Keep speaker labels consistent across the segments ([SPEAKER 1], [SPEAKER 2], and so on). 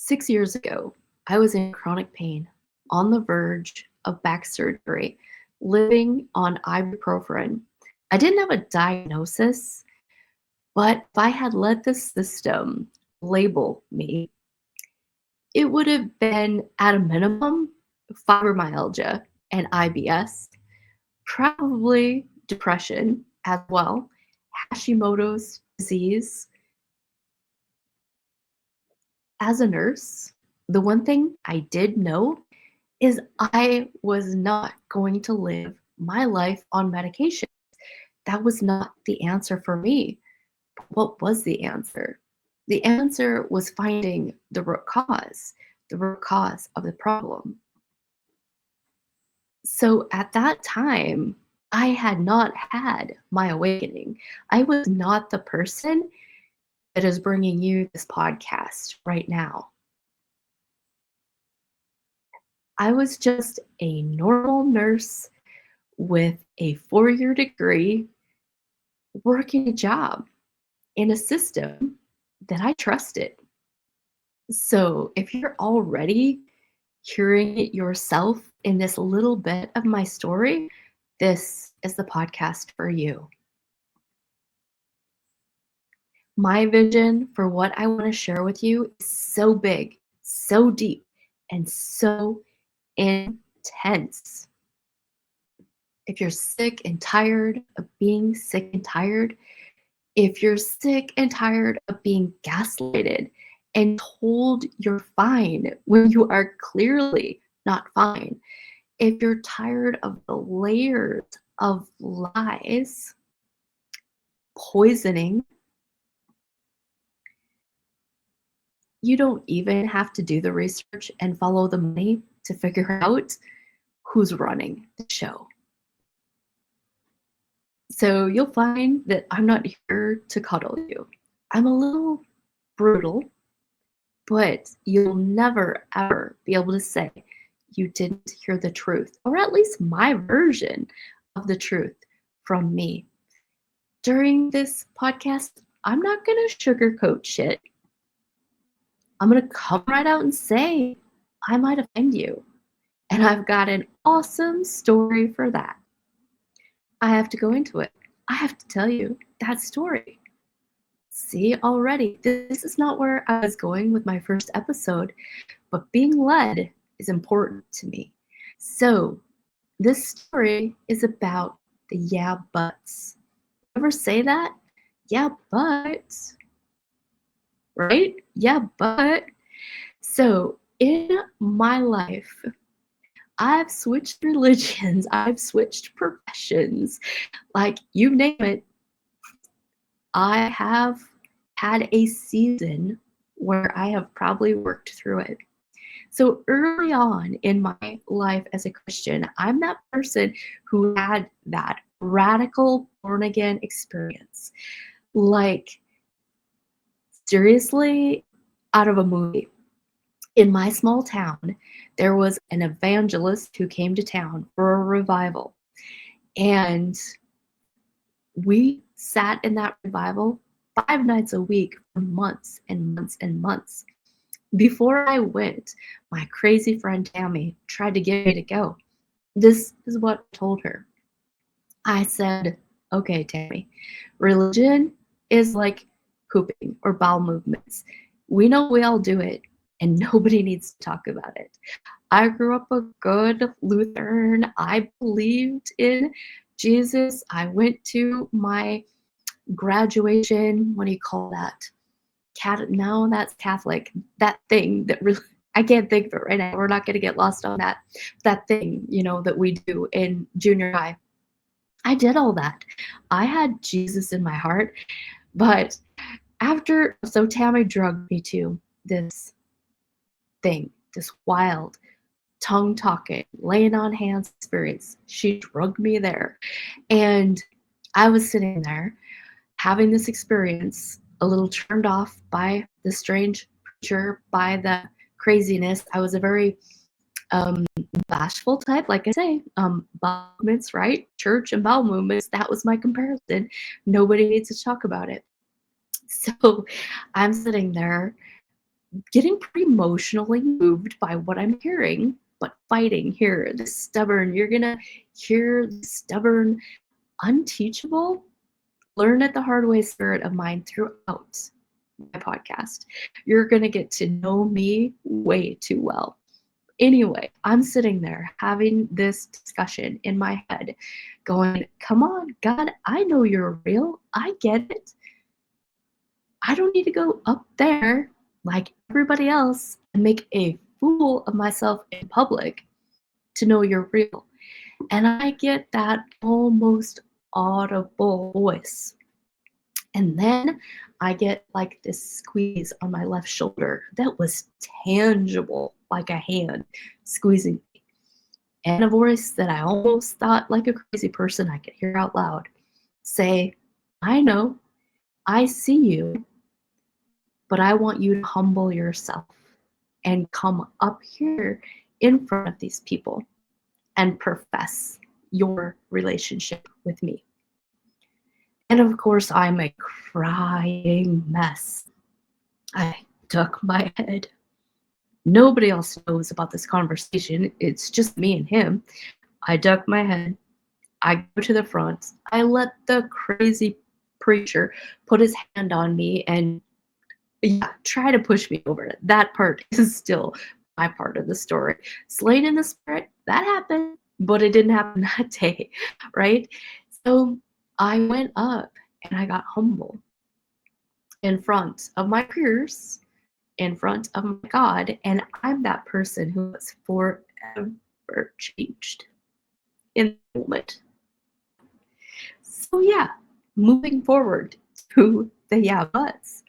[SPEAKER 1] 6 years ago, I was in chronic pain, on the verge of back surgery, living on ibuprofen. I didn't have a diagnosis, but if I had let the system label me, it would have been at a minimum fibromyalgia and IBS, probably depression as well, Hashimoto's disease. As a nurse, the one thing I did know is I was not going to live my life on medication. That was not the answer for me. What was the answer? The answer was finding the root cause of the problem. So at that time, I had not had my awakening. I was not the person that is bringing you this podcast right now. I was just a normal nurse with a 4-year degree working a job in a system that I trusted. So if you're already hearing it yourself in this little bit of my story, this is the podcast for you. My vision for what I want to share with you is so big, so deep, and so intense. If you're sick and tired of being sick and tired, if you're sick and tired of being gaslighted and told you're fine when you are clearly not fine, if you're tired of the layers of lies, poisoning, you don't even have to do the research and follow the money to figure out who's running the show. So you'll find that I'm not here to cuddle you. I'm a little brutal, but you'll never ever be able to say you didn't hear the truth, or at least my version of the truth from me. During this podcast, I'm not going to sugarcoat shit. I'm going to come right out and say I might offend you. And I've got an awesome story for that. I have to go into it. I have to tell you that story. See, already, this is not where I was going with my first episode, but being led is important to me. So, this story is about the yeah buts. Ever say that? Yeah, but, right? Yeah, but. So, in my life, I've switched religions, I've switched professions, like you name it. I have had a season where I have probably worked through it. So early on in my life as a Christian, I'm that person who had that radical born again experience. Like, seriously, out of a movie. In my small town, there was an evangelist who came to town for a revival. And we sat in that revival 5 nights a week for months and months and months. Before I went, my crazy friend Tammy tried to get me to go. This is what I told her. I said, okay, Tammy, religion is like pooping or bowel movements. We know we all do it, and nobody needs to talk about it. I grew up a good Lutheran. I believed in Jesus. I went to my graduation. What do you call that? No, that's Catholic. That thing that really, I can't think of it right now. We're not going to get lost on that. That thing, that we do in junior high. I did all that. I had Jesus in my heart. But so Tammy drugged me to this thing, this wild tongue talking, laying on hands experience. She drugged me there. And I was sitting there having this experience, a little turned off by the strange preacher, by the craziness. I was a very bashful type, like I say, bowel movements, right? Church and bowel movements, that was my comparison. Nobody needs to talk about it. So I'm sitting there getting pretty emotionally moved by what I'm hearing, but fighting here, the stubborn, you're gonna hear the stubborn, unteachable, learn it the hard way spirit of mine throughout my podcast. You're gonna get to know me way too well. Anyway, I'm sitting there having this discussion in my head, going, come on, God, I know you're real. I get it. I don't need to go up there like everybody else and make a fool of myself in public to know you're real. And I get that almost audible voice. And then I get like this squeeze on my left shoulder that was tangible, like a hand squeezing me. And a voice that I almost thought like a crazy person I could hear out loud say, I know, I see you, but I want you to humble yourself and come up here in front of these people and profess your relationship with me. And of course, I'm a crying mess. I duck my head. Nobody else knows about this conversation. It's just me and him. I duck my head. I go to the front. I let the crazy preacher put his hand on me and try to push me over. That part is still my part of the story. Slain in the spirit, that happened, but it didn't happen that day, right? So I went up and I got humble in front of my peers, in front of my God, and I'm that person who was forever changed in the moment. So yeah, moving forward to the yeah buts.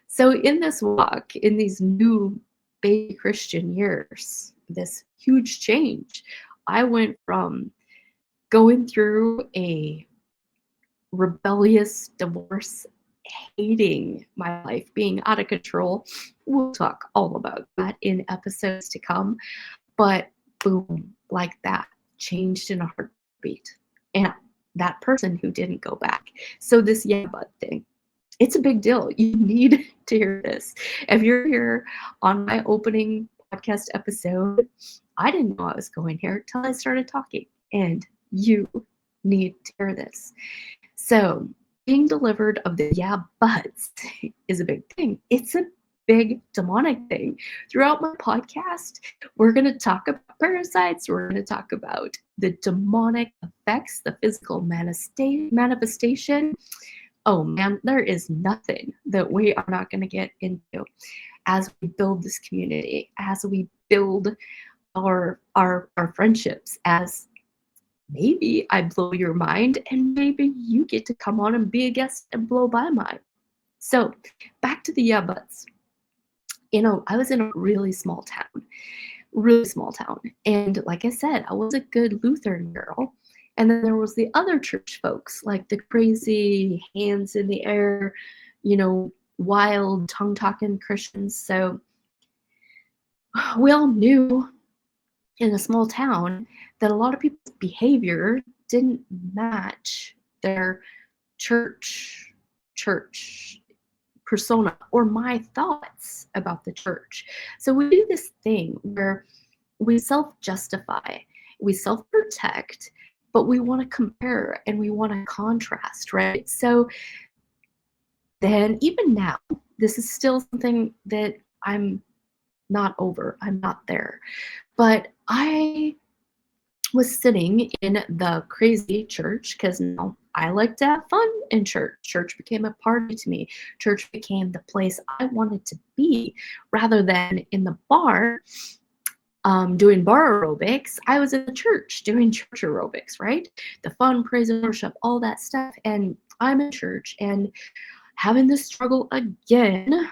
[SPEAKER 1] So in this walk, in these new baby Christian years, this huge change, I went from going through a rebellious divorce, hating my life, being out of control. We'll talk all about that in episodes to come. But boom, like that, changed in a heartbeat. And that person who didn't go back. So this yeah but thing, it's a big deal. You need to hear this. If you're here on my opening podcast episode, I didn't know I was going here till I started talking, and you need to hear this. So, being delivered of the yeah buts is a big thing. It's a big demonic thing. Throughout my podcast, we're going to talk about parasites. We're going to talk about the demonic effects, the physical manifestation. Oh man, there is nothing that we are not going to get into as we build this community, as we build our friendships, as maybe I blow your mind and maybe you get to come on and be a guest and blow by mine. So back to the yeah buts. I was in a really small town. And like I said, I was a good Lutheran girl. And then there was the other church folks, like the crazy hands in the air, wild tongue-talking Christians. So we all knew in a small town that a lot of people's behavior didn't match their church persona or my thoughts about the church. So we do this thing where we self-justify, we self-protect, but we want to compare and we want to contrast, right? So then even now, this is still something that I'm not over. I'm not there. But I was sitting in the crazy church because now I like to have fun in church. Church became a party to me. Church became the place I wanted to be rather than in the bar doing bar aerobics. I was in the church doing church aerobics, right? The fun, praise and worship, all that stuff. And I'm in church and having this struggle again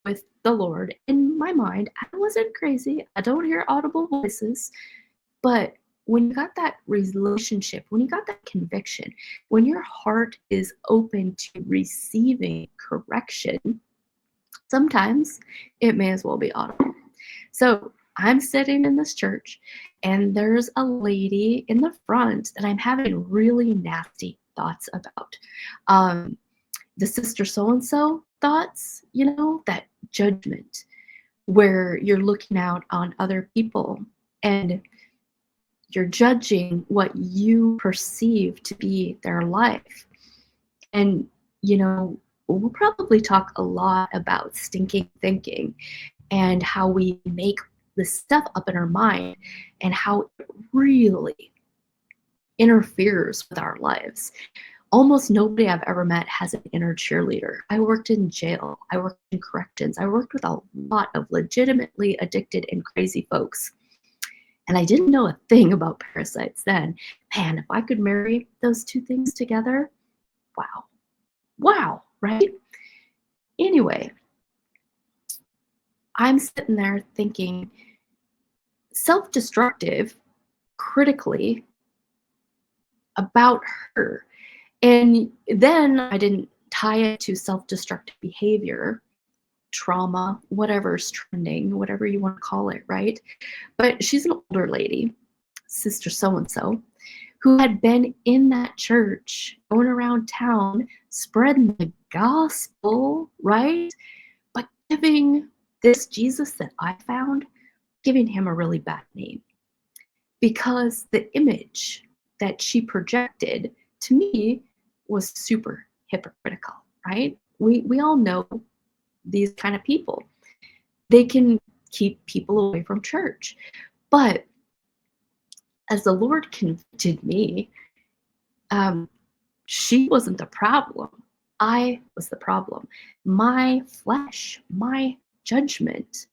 [SPEAKER 1] with the Lord. In my mind, I wasn't crazy. I don't hear audible voices. But when you got that relationship, when you got that conviction, when your heart is open to receiving correction, sometimes it may as well be audible. So I'm sitting in this church and there's a lady in the front that I'm having really nasty thoughts about. The sister so-and-so thoughts, that judgment. where you're looking out on other people and you're judging what you perceive to be their life. And, we'll probably talk a lot about stinking thinking and how we make this stuff up in our mind and how it really interferes with our lives. Almost nobody I've ever met has an inner cheerleader. I worked in jail. I worked in corrections. I worked with a lot of legitimately addicted and crazy folks. And I didn't know a thing about parasites then. Man, if I could marry those two things together, wow. Wow, right? Anyway, I'm sitting there thinking self-destructive critically about her. And then I didn't tie it to self-destructive behavior, trauma, whatever's trending, whatever you want to call it, right? But she's an older lady, Sister so-and-so, who had been in that church, going around town, spreading the gospel, right? But giving this Jesus that I found, giving him a really bad name. Because the image that she projected to me was super hypocritical, right? We all know these kind of people. They can keep people away from church. But as the Lord convicted me, she wasn't the problem. I was the problem. My flesh, my judgment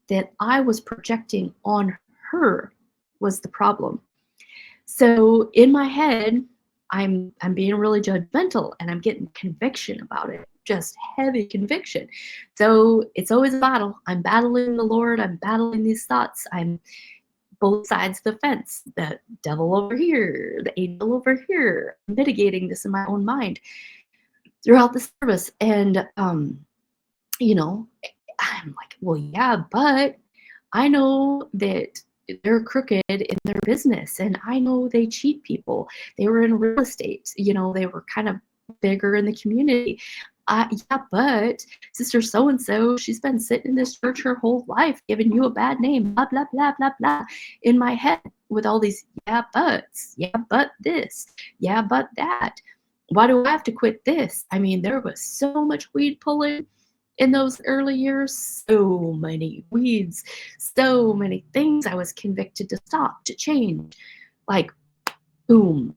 [SPEAKER 1] that I was projecting on her was the problem. So in my head, I'm being really judgmental and I'm getting conviction about it, just heavy conviction. So it's always a battle. I'm battling the Lord. I'm battling these thoughts. I'm both sides of the fence, the devil over here, the angel over here, mitigating this in my own mind throughout the service. And, you know, I'm like, well, yeah, but I know that they're crooked in their business and I know they cheat people. They were in real estate, they were kind of bigger in the community. Yeah, but Sister so and so, she's been sitting in this church her whole life, giving you a bad name, blah, blah, blah, blah, blah, in my head with all these yeah, buts, yeah, but this, yeah, but that. Why do I have to quit this? I mean, there was so much weed pulling in those early years, so many weeds, so many things I was convicted to stop, to change. Like, boom,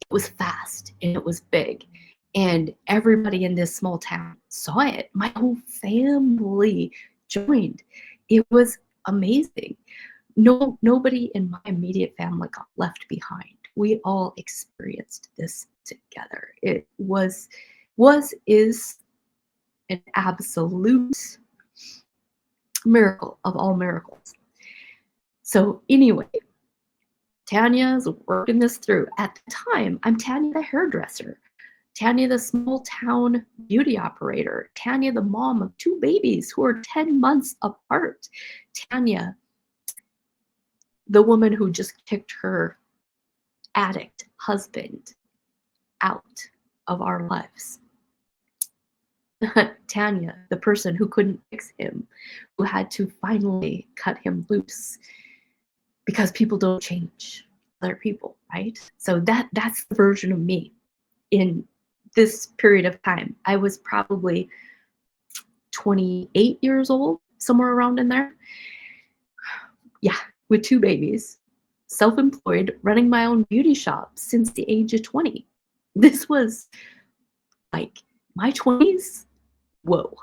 [SPEAKER 1] it was fast and it was big. And everybody in this small town saw it. My whole family joined. It was amazing. Nobody in my immediate family got left behind. We all experienced this together. It is an absolute miracle of all miracles. So anyway, Tanya's working this through. At the time, I'm Tanya the hairdresser, Tanya the small town beauty operator, Tanya the mom of 2 babies who are 10 months apart, Tanya the woman who just kicked her addict husband out of our lives. Tanya, the person who couldn't fix him, who had to finally cut him loose because people don't change other people, right? So that's the version of me in this period of time. I was probably 28 years old, somewhere around in there. Yeah, with 2 babies, self-employed, running my own beauty shop since the age of 20. This was like my 20s. Whoa.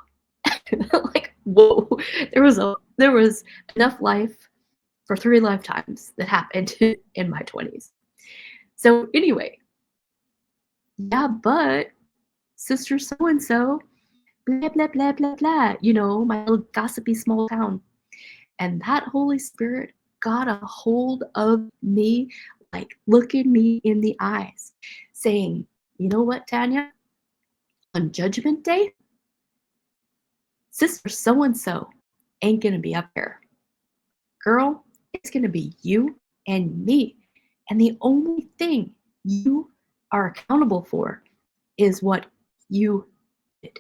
[SPEAKER 1] Like, whoa. There was enough life for 3 lifetimes that happened in my 20s. So anyway, yeah, but Sister so and so, blah blah blah blah blah, my little gossipy small town. And that Holy Spirit got a hold of me, like looking me in the eyes, saying, you know what, Tanya? On Judgment Day, Sister so and so ain't gonna be up here. Girl, it's gonna be you and me. And the only thing you are accountable for is what you did.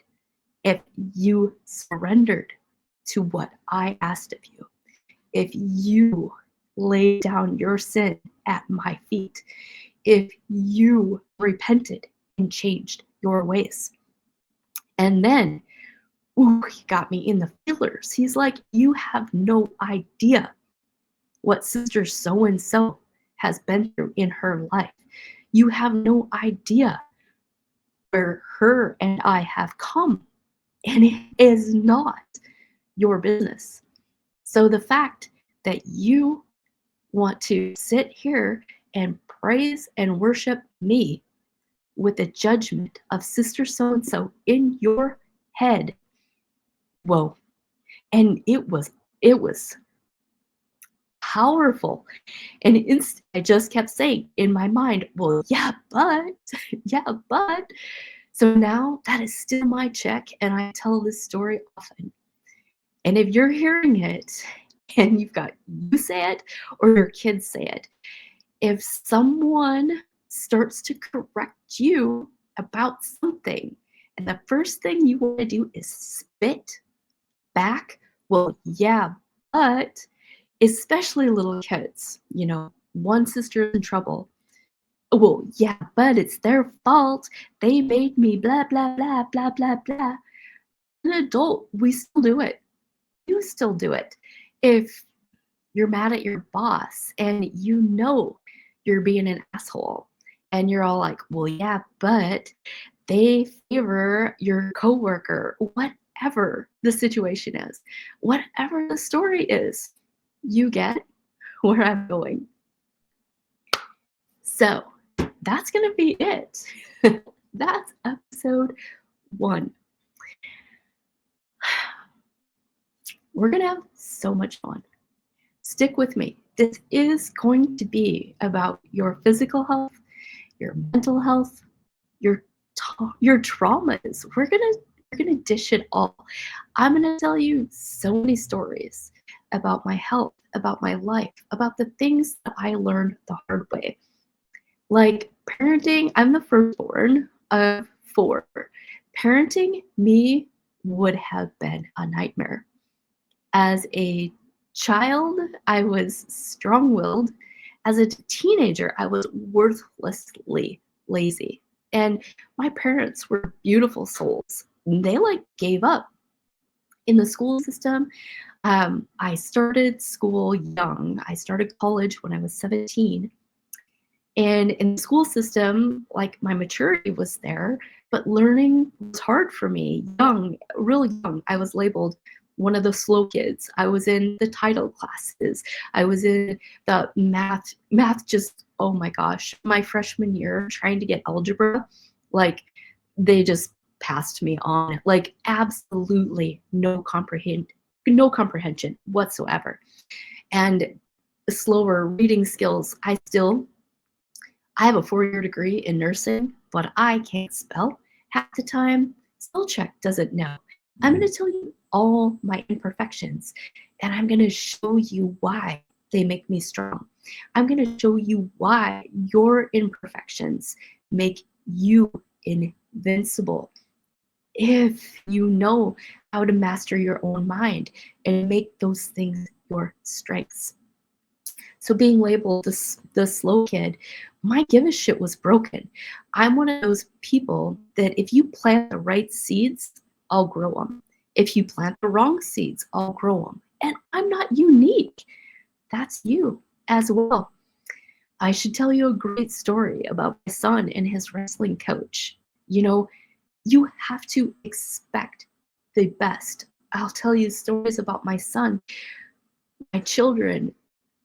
[SPEAKER 1] If you surrendered to what I asked of you, if you lay down your sin at my feet, if you repented and changed your ways. And then, ooh, he got me in the feelers. He's like, you have no idea what sister so and so has been through in her life. You have no idea where her and I have come, and it is not your business. So the fact that you want to sit here and praise and worship me with the judgment of sister so and so in your head, whoa. And it was powerful. And I just kept saying in my mind, well, yeah, but, yeah, but. So now that is still my check, and I tell this story often. And if you're hearing it and you've got you say it or your kids say it, if someone starts to correct you about something, and the first thing you want to do is spit back, well, yeah, but especially little kids, one sister's in trouble. Well, yeah, but it's their fault. They made me blah, blah, blah, blah, blah, blah. An adult, we still do it. You still do it. If you're mad at your boss and you're being an asshole and you're all like, well, yeah, but they favor your coworker, whatever the situation is, whatever the story is, you get where I'm going. So that's going to be it. That's episode 1. We're going to have so much fun. Stick with me. This is going to be about your physical health, your mental health, your traumas. We're gonna dish it all. I'm gonna tell you so many stories about my health, about my life, about the things that I learned the hard way. Like parenting, I'm the firstborn of 4. Parenting me would have been a nightmare. As a child, I was strong-willed. As a teenager, I was worthlessly lazy. And my parents were beautiful souls. They gave up. In the school system, I started school young. I started college when I was 17. And in the school system, my maturity was there, but learning was hard for me. Really young, I was labeled one of the slow kids. I was in the title classes. I was in the math just, oh my gosh, my freshman year trying to get algebra, they just passed me on. Absolutely no comprehension whatsoever. And slower reading skills. I have a 4-year degree in nursing, but I can't spell half the time. Spell check doesn't know. I'm going to tell you all my imperfections, and I'm going to show you why they make me strong. I'm going to show you why your imperfections make you invincible. If you know how to master your own mind and make those things your strengths. So being labeled the slow kid, my give a shit was broken. I'm one of those people that if you plant the right seeds, I'll grow them. If you plant the wrong seeds, I'll grow them. And I'm not unique. That's you as well. I should tell you a great story about my son and his wrestling coach. You have to expect the best. I'll tell you stories about my son, my children.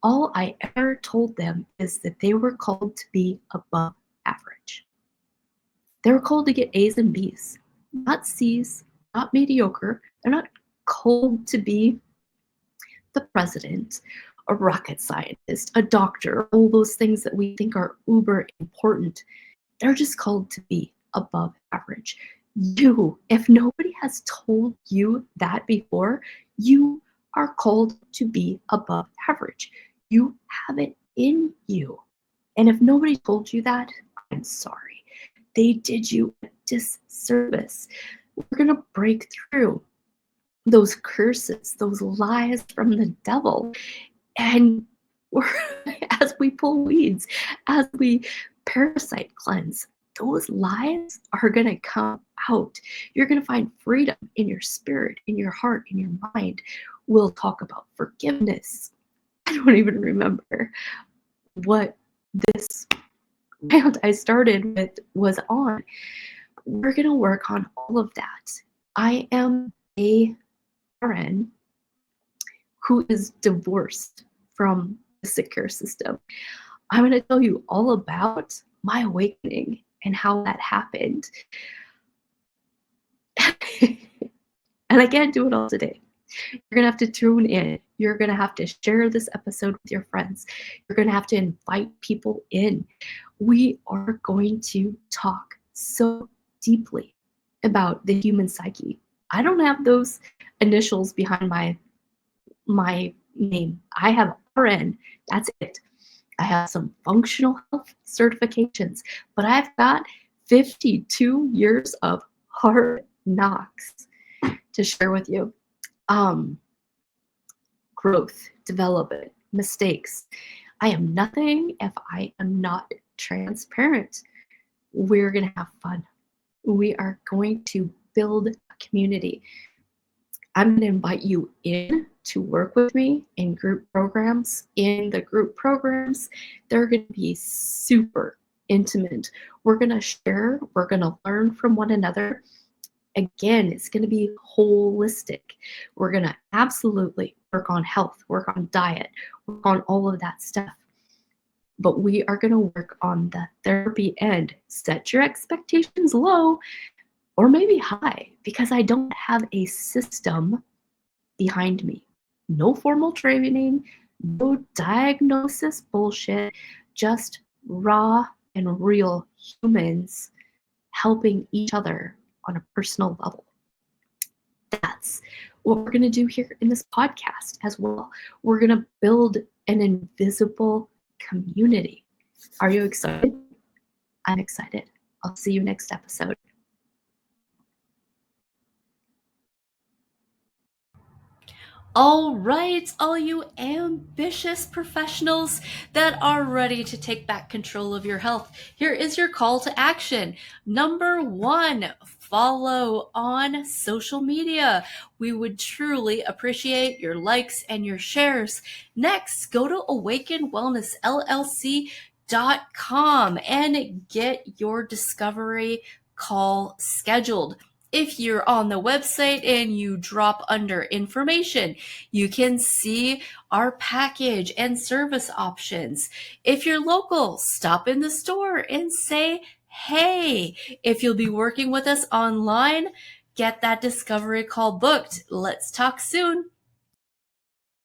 [SPEAKER 1] All I ever told them is that they were called to be above average. They were called to get A's and B's, not C's, not mediocre. They're not called to be the president, a rocket scientist, a doctor, all those things that we think are uber important. They're just called to be above average. If nobody has told you that before, you are called to be above average. You have it in you. And if nobody told you that, I'm sorry. They did you a disservice. We're going to break through. those curses, those lies from the devil. And we're, as we pull weeds, as we parasite cleanse, those lies are going to come out. You're going to find freedom in your spirit, in your heart, in your mind. We'll talk about forgiveness. I don't even remember what this rant I started with was on. We're going to work on all of that. I am a RN who is divorced from the sick care system. I'm going to tell you all about my awakening and how that happened. And I can't do it all today. You're going to have to tune in. You're going to have to share this episode with your friends. You're going to have to invite people in. We are going to talk so deeply about the human psyche. I don't have those initials behind my name. I have RN. That's it. I have some functional health certifications, but I've got 52 years of hard knocks to share with you. Growth, development, mistakes. I am nothing if I am not transparent. We're going to have fun. We are going to build a community. I'm going to invite you in to work with me in group programs. In the group programs, they're going to be super intimate. We're going to share, we're going to learn from one another. Again, it's going to be holistic. We're going to absolutely work on health, work on diet, work on all of that stuff. But we are going to work on the therapy end. Set your expectations low or maybe high, because I don't have a system behind me. No formal training, no diagnosis bullshit, just raw and real humans helping each other on a personal level. That's what we're going to do here in this podcast as well. We're going to build an invisible community. Are you excited? I'm excited. I'll see you next episode.
[SPEAKER 2] All right, all you ambitious professionals that are ready to take back control of your health, here is your call to action. Number 1, follow on social media. We would truly appreciate your likes and your shares. Next, go to awakenwellnessllc.com and get your discovery call scheduled. If you're on the website and you drop under information, you can see our package and service options. If you're local, stop in the store and say, hey. If you'll be working with us online, get that discovery call booked. Let's talk soon.